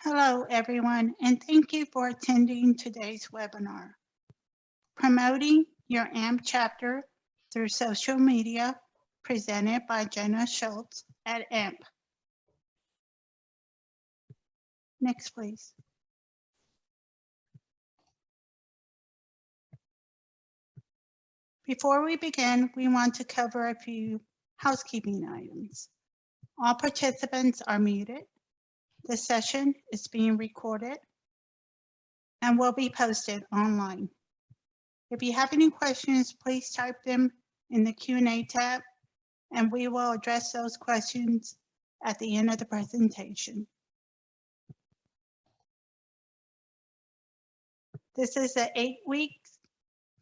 Hello, everyone, and thank you for attending today's webinar, Promoting Your AMP Chapter Through Social Media, presented by Jenna Schultz at AMP. Next, please. Before we begin, we want to cover a few housekeeping items. All participants are muted. The session is being recorded and will be posted online. If you have any questions, please type them in the Q&A tab, and we will address those questions at the end of the presentation. This is an 8-week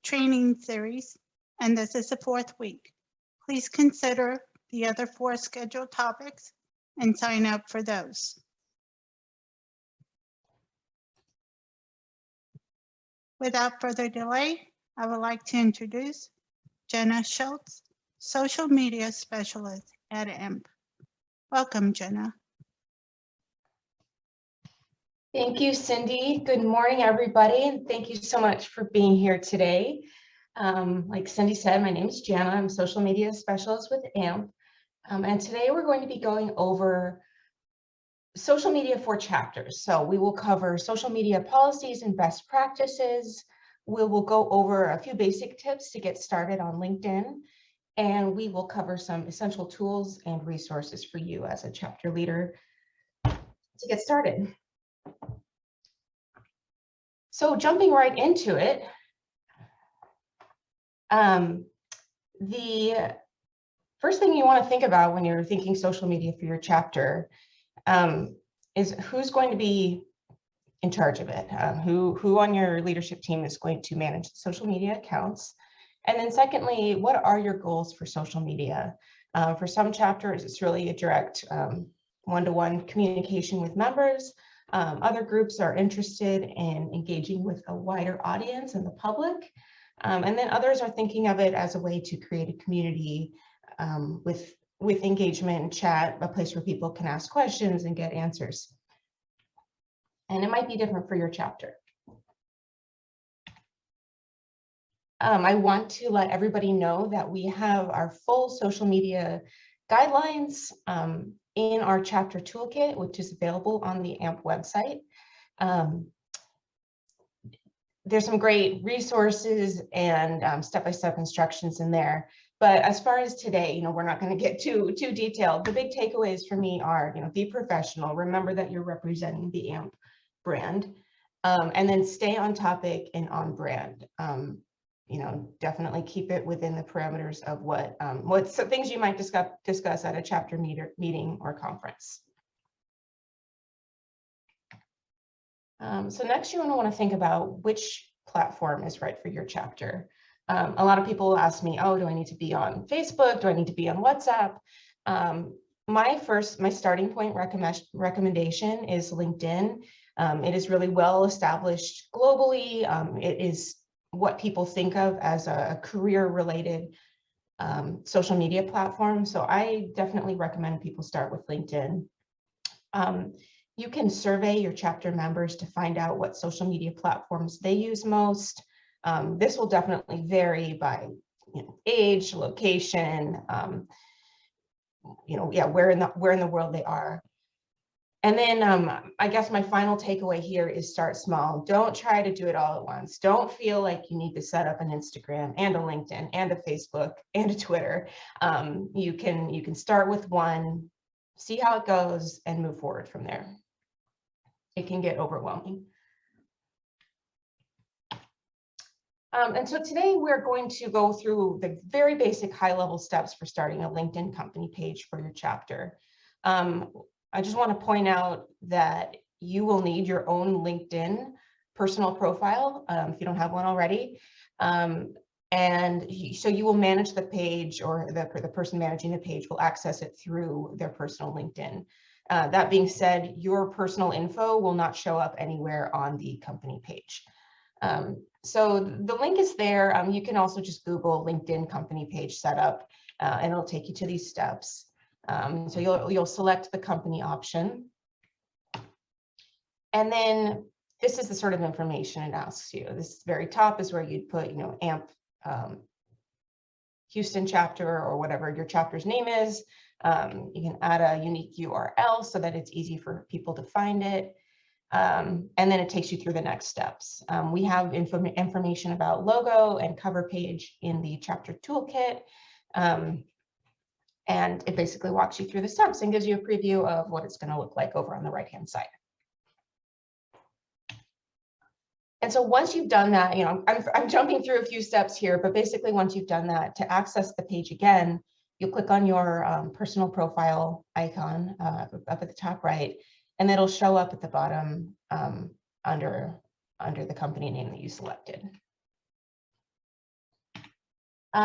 training series, and this is the 4th week. Please consider the other 4 scheduled topics and sign up for those. Without further delay, I would like to introduce Jenna Schultz, Social Media Specialist at AMP. Welcome, Jenna. Thank you, Cindy. Good morning, everybody, and thank you so much for being here today. Like Cindy said, my name is Jana. I'm a social media specialist with AMP, and today we're going to be going over social media for chapters. So we will cover social media policies and best practices. We will go over a few basic tips to get started on LinkedIn, and we will cover some essential tools and resources for you as a chapter leader to get started. So jumping right into it, the first thing you want to think about when you're thinking social media for your chapter is who's going to be in charge of it, who on your leadership team is going to manage the social media accounts. And then secondly, what are your goals for social media? For some chapters, it's really a direct one-to-one communication with members. Other groups are interested in engaging with a wider audience and the public. And then others are thinking of it as a way to create a community with engagement and chat, a place where people can ask questions and get answers. And it might be different for your chapter. I want to let everybody know that we have our full social media guidelines in our chapter toolkit, which is available on the AMP website. There's some great resources and step-by-step instructions in there. But as far as today, we're not going to get too detailed. The big takeaways for me are, be professional. Remember that you're representing the AMP brand, and then stay on topic and on brand. Definitely keep it within the parameters of what things you might discuss at a chapter meeting or conference. So next, you want to think about which platform is right for your chapter. A lot of people ask me, oh, do I need to be on Facebook? Do I need to be on WhatsApp? My starting point recommendation is LinkedIn. It is really well established globally. It is what people think of as a career-related social media platform. So I definitely recommend people start with LinkedIn. You can survey your chapter members to find out what social media platforms they use most. This will definitely vary by age, location, where in the world they are. And then I guess my final takeaway here is start small. Don't try to do it all at once. Don't feel like you need to set up an Instagram and a LinkedIn and a Facebook and a Twitter. You can start with one, see how it goes, and move forward from there. It can get overwhelming. And so today we're going to go through the very basic high-level steps for starting a LinkedIn company page for your chapter. I just want to point out that you will need your own LinkedIn personal profile if you don't have one already. So you will manage the page, or the person managing the page will access it through their personal LinkedIn. That being said, your personal info will not show up anywhere on the company page. So the link is there. You can also just Google LinkedIn company page setup, and it'll take you to these steps. So you'll select the company option. And then this is the sort of information it asks you. This very top is where you'd put, AMP Houston chapter or whatever your chapter's name is. You can add a unique URL so that it's easy for people to find it. And then it takes you through the next steps. We have information about logo and cover page in the chapter toolkit. And it basically walks you through the steps and gives you a preview of what it's going to look like over on the right-hand side. And so once you've done that, I'm jumping through a few steps here, but basically once you've done that, to access the page again, you'll click on your personal profile icon up at the top right, and it'll show up at the bottom under the company name that you selected.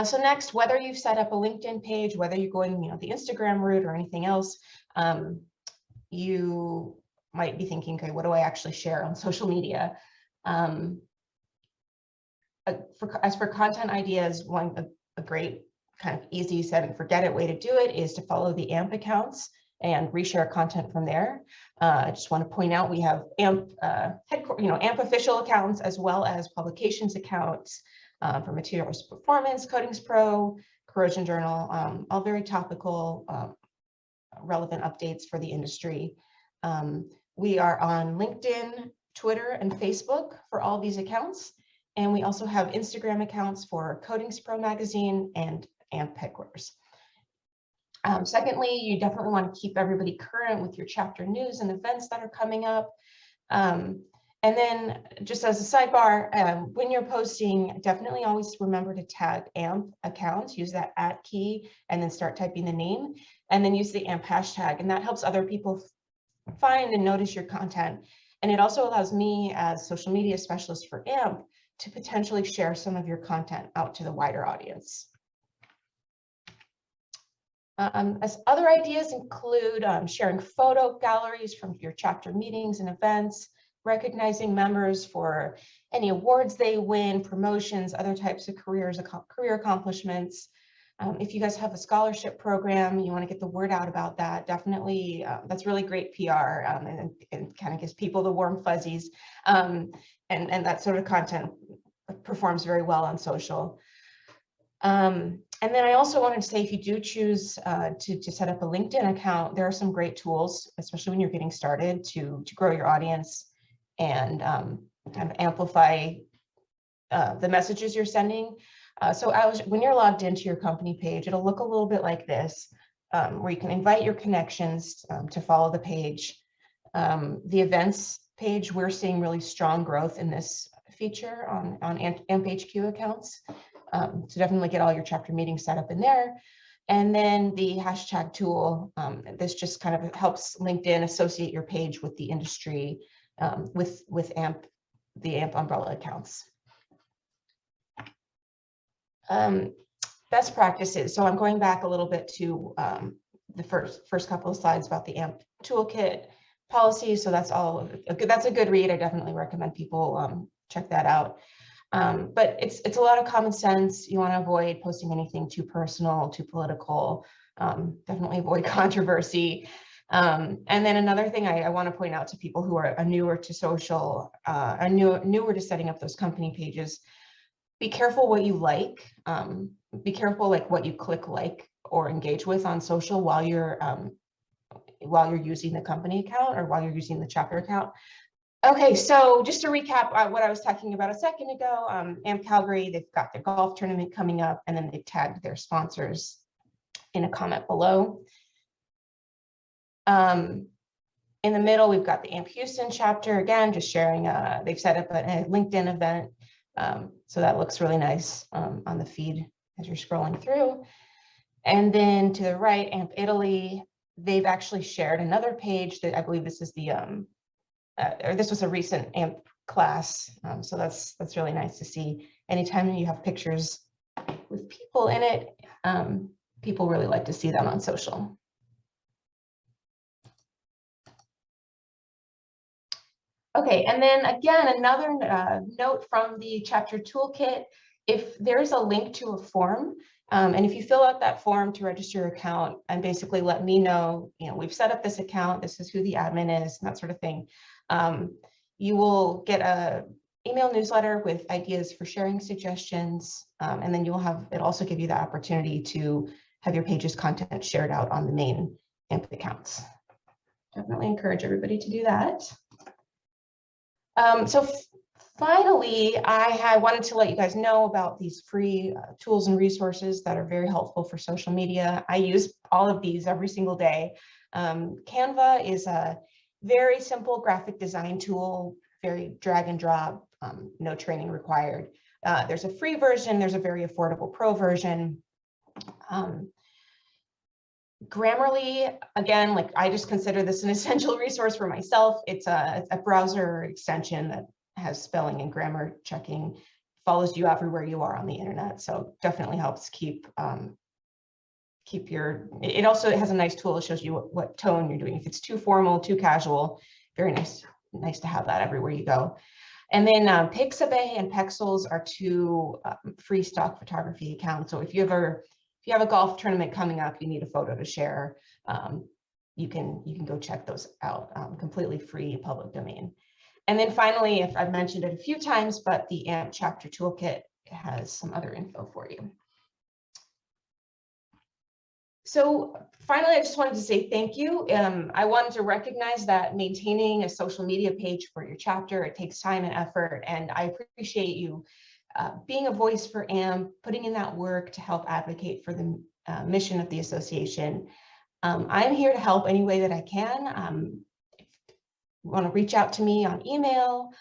So next, whether you've set up a LinkedIn page, whether you're going the Instagram route or anything else, you might be thinking, okay, what do I actually share on social media? As for content ideas, a great kind of easy set and forget it way to do it is to follow the AMP accounts and reshare content from there. I just want to point out we have AMP, AMP official accounts as well as publications accounts for Materials Performance, Coatings Pro, Corrosion Journal, all very topical, relevant updates for the industry. We are on LinkedIn, Twitter, and Facebook for all these accounts. And we also have Instagram accounts for Coatings Pro magazine and AMP headquarters. Secondly, you definitely want to keep everybody current with your chapter news and events that are coming up. And then just as a sidebar, when you're posting, definitely always remember to tag AMP accounts, use that @ key, and then start typing the name, and then use the AMP hashtag. And that helps other people find and notice your content. And it also allows me as social media specialist for AMP to potentially share some of your content out to the wider audience. As other ideas include sharing photo galleries from your chapter meetings and events, recognizing members for any awards they win, promotions, other types of career accomplishments. If you guys have a scholarship program, you want to get the word out about that, definitely, that's really great PR and kind of gives people the warm fuzzies. And that sort of content performs very well on social. And then I also wanted to say, if you do choose to set up a LinkedIn account, there are some great tools, especially when you're getting started, to grow your audience and kind of amplify the messages you're sending. So when you're logged into your company page, it'll look a little bit like this, where you can invite your connections to follow the page. The events page, we're seeing really strong growth in this feature on AMP HQ accounts. So definitely get all your chapter meetings set up in there. And then the hashtag tool, this just kind of helps LinkedIn associate your page with the industry, with the AMP umbrella accounts. Best practices. So I'm going back a little bit to the first couple of slides about the AMP toolkit policy. So that's a good read. I definitely recommend people check that out. But it's a lot of common sense. You want to avoid posting anything too personal, too political. Definitely avoid controversy. And then another thing I want to point out to people who are newer to social, newer to setting up those company pages, be careful what you like. Be careful what you click like or engage with on social while you're using the company account or while you're using the chapter account. Okay, so just to recap what I was talking about a second ago, AMP Calgary, they've got their golf tournament coming up, and then they've tagged their sponsors in a comment below. In the middle, we've got the AMP Houston chapter, again, just sharing, they've set up a LinkedIn event. So that looks really nice on the feed as you're scrolling through. And then to the right, AMP Italy, they've actually shared another page that I believe this is the, or this was a recent AMP class. So that's really nice to see. Anytime you have pictures with people in it, people really like to see them on social. Okay, and then again, another note from the chapter toolkit, if there's a link to a form, and if you fill out that form to register your account and basically let me know, we've set up this account, this is who the admin is, and that sort of thing, You will get a email newsletter with ideas for sharing suggestions, and then it also give you the opportunity to have your page's content shared out on the main AMP accounts. Definitely encourage everybody to do that. So finally, I wanted to let you guys know about these free tools and resources that are very helpful for social media. I use all of these every single day. Canva is a very simple graphic design tool, very drag and drop, no training required. There's a free version, there's a very affordable pro version. Grammarly, again, like I just consider this an essential resource for myself. It's a browser extension that has spelling and grammar checking, follows you everywhere you are on the internet. So definitely helps keep your, it also has a nice tool. It shows you what tone you're doing. If it's too formal, too casual, very nice to have that everywhere you go. And then Pixabay and Pexels are two free stock photography accounts. So if you have a golf tournament coming up, you need a photo to share, you can go check those out, completely free, public domain. And then finally, if I've mentioned it a few times, but the AMP chapter toolkit has some other info for you. So finally, I just wanted to say thank you. I wanted to recognize that maintaining a social media page for your chapter, it takes time and effort, and I appreciate you being a voice for AMP, putting in that work to help advocate for the mission of the association. I'm here to help any way that I can. If you want to reach out to me on email,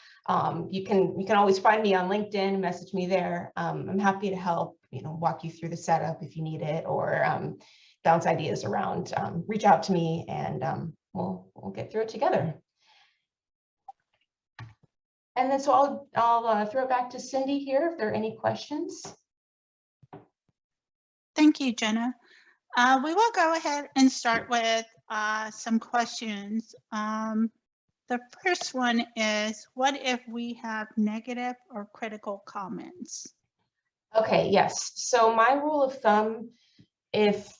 you can always find me on LinkedIn, message me there. I'm happy to help, walk you through the setup if you need it, or bounce ideas around. Reach out to me, and we'll get through it together. And then so I'll throw it back to Cindy here if there are any questions. Thank you, Jenna. We will go ahead and start with some questions. The first one is, what if we have negative or critical comments? Okay, yes. So my rule of thumb, if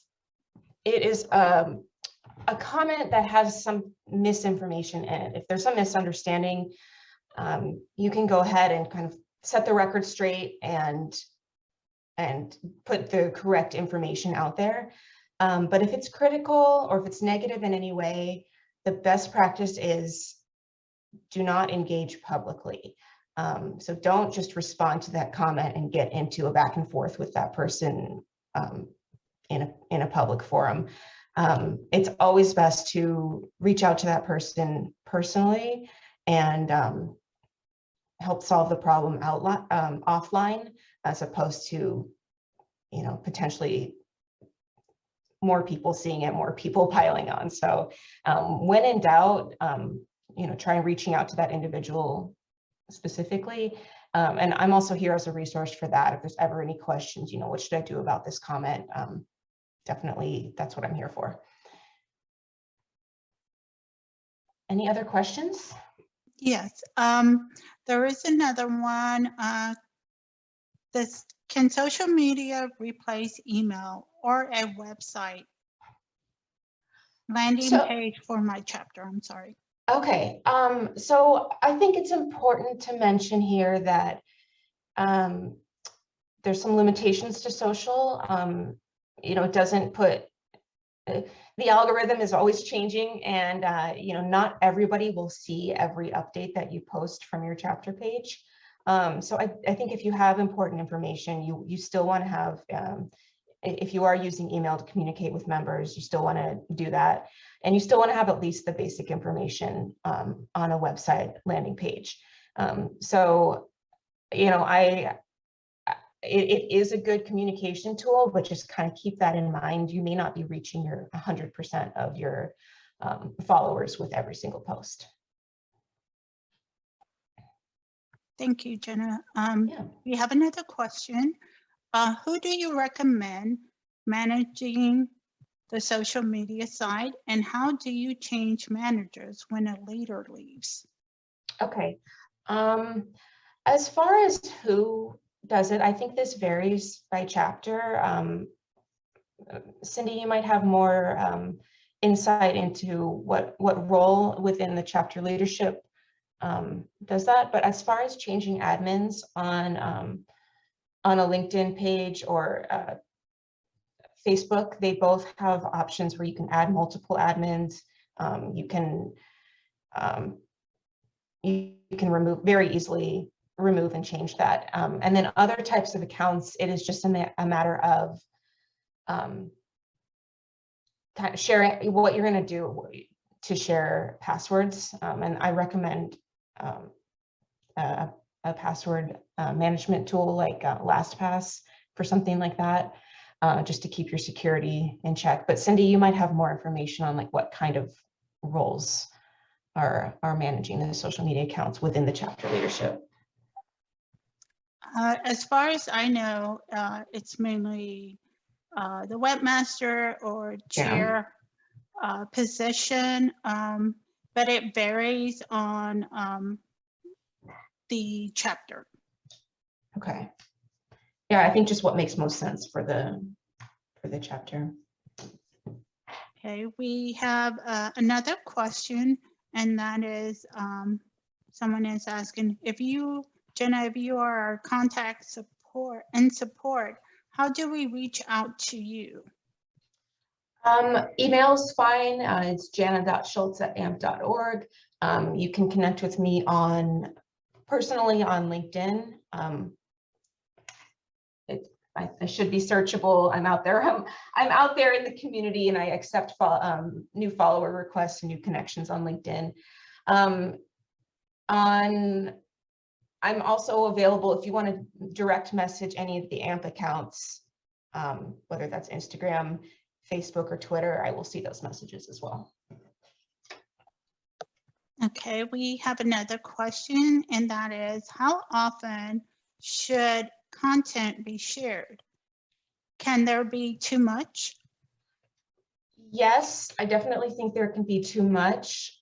it is a comment that has some misinformation in it, if there's some misunderstanding, you can go ahead and kind of set the record straight and put the correct information out there. But if it's critical or if it's negative in any way, the best practice is do not engage publicly. So don't just respond to that comment and get into a back and forth with that person in a public forum. It's always best to reach out to that person personally and help solve the problem offline, as opposed to, potentially more people seeing it, more people piling on. So when in doubt, try reaching out to that individual specifically. And I'm also here as a resource for that. If there's ever any questions, what should I do about this comment? Definitely, that's what I'm here for. Any other questions? Yes, there is another one. Can social media replace email or a website landing page for my chapter? I'm sorry. Okay, so I think it's important to mention here that there's some limitations to social. It doesn't put, the algorithm is always changing, and not everybody will see every update that you post from your chapter page. So I think if you have important information, you still want to have, if you are using email to communicate with members, you still want to do that. And you still want to have at least the basic information on a website landing page. So, it is a good communication tool, but just kind of keep that in mind. You may not be reaching your 100% of your followers with every single post. Thank you, Jenna. Yeah. We have another question. Who do you recommend managing the social media side, and how do you change managers when a leader leaves? Okay. As far as who does it, I think this varies by chapter. Cindy, you might have more insight into what role within the chapter leadership does that. But as far as changing admins on a LinkedIn page or Facebook, they both have options where you can add multiple admins. You can very easily remove and change that. And then other types of accounts, it is just a matter of kind of sharing what you're going to do to share passwords. And I recommend a password management tool like LastPass for something like that, just to keep your security in check. But Cindy, you might have more information on like what kind of roles are managing the social media accounts within the chapter leadership. As far as I know, it's mainly the webmaster or chair position, but it varies on the chapter. Okay. Yeah, I think just what makes most sense for the chapter. Okay, we have another question, and that is someone is asking if you, Jenna, if you are our contact support, how do we reach out to you? Email's fine. It's jana.schultz@amp.org. You can connect with me personally on LinkedIn. I should be searchable. I'm out there. I'm out there in the community, and I accept new follower requests and new connections on LinkedIn. I'm also available if you want to direct message any of the AMP accounts, whether that's Instagram, Facebook, or Twitter. I will see those messages as well. Okay, we have another question, and that is, how often should content be shared? Can there be too much? Yes, I definitely think there can be too much.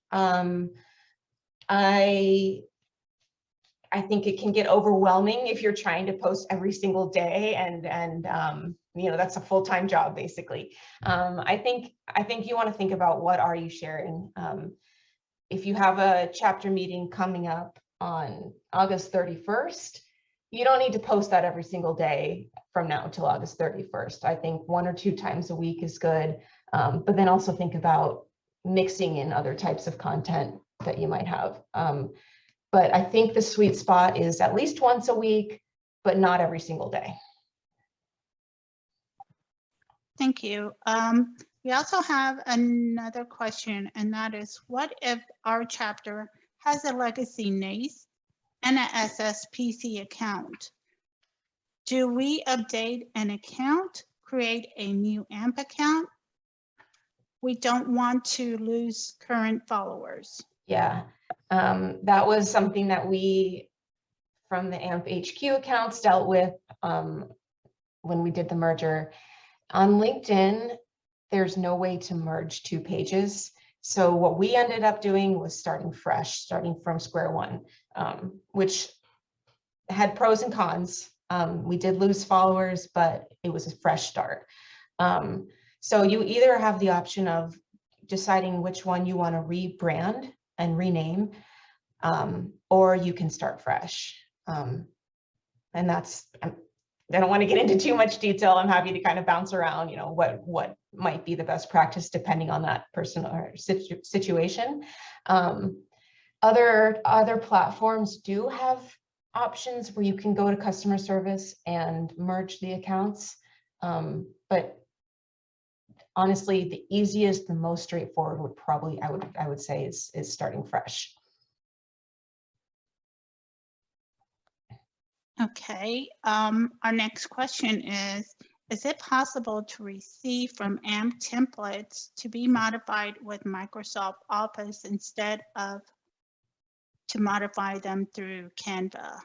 I think it can get overwhelming if you're trying to post every single day, and you know, that's a full-time job basically. I think you want to think about what are you sharing. If you have a chapter meeting coming up on August 31st, you don't need to post that every single day from now until August 31st. I think 1 or 2 times a week is good, but then also think about mixing in other types of content that you might have. But I think the sweet spot is at least once a week, but not every single day. Thank you. We also have another question, and that is, what if our chapter has a legacy NACE and an SSPC account? Do we update an account, create a new AMP account? We don't want to lose current followers. Yeah, that was something that we, from the AMP HQ accounts, dealt with when we did the merger. On LinkedIn, there's no way to merge 2 pages. So what we ended up doing was starting fresh, starting from square one, which had pros and cons. We did lose followers, but it was a fresh start. So you either have the option of deciding which one you want to rebrand and rename, or you can start fresh. And that's, I don't want to get into too much detail. I'm happy to kind of bounce around, you know, what might be the best practice depending on that person or situation. Other platforms do have options where you can go to customer service and merge the accounts. But honestly, the easiest, the most straightforward would probably, I would say is starting fresh. Okay, our next question is it possible to receive from AMP templates to be modified with Microsoft Office instead of to modify them through Canva?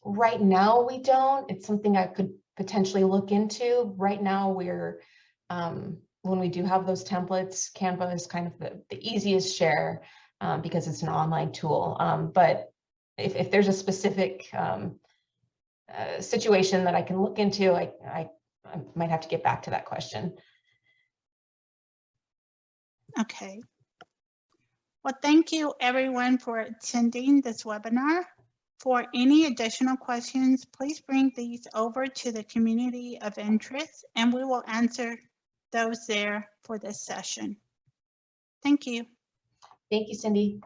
Right now we don't. It's something I could potentially look into. Right now we're, when we do have those templates, Canva is kind of the easiest share because it's an online tool. But if there's a specific situation that I can look into, I might have to get back to that question. Okay. Well, thank you everyone for attending this webinar. For any additional questions, please bring these over to the community of interest and we will answer those there for this session. Thank you. Thank you, Cindy.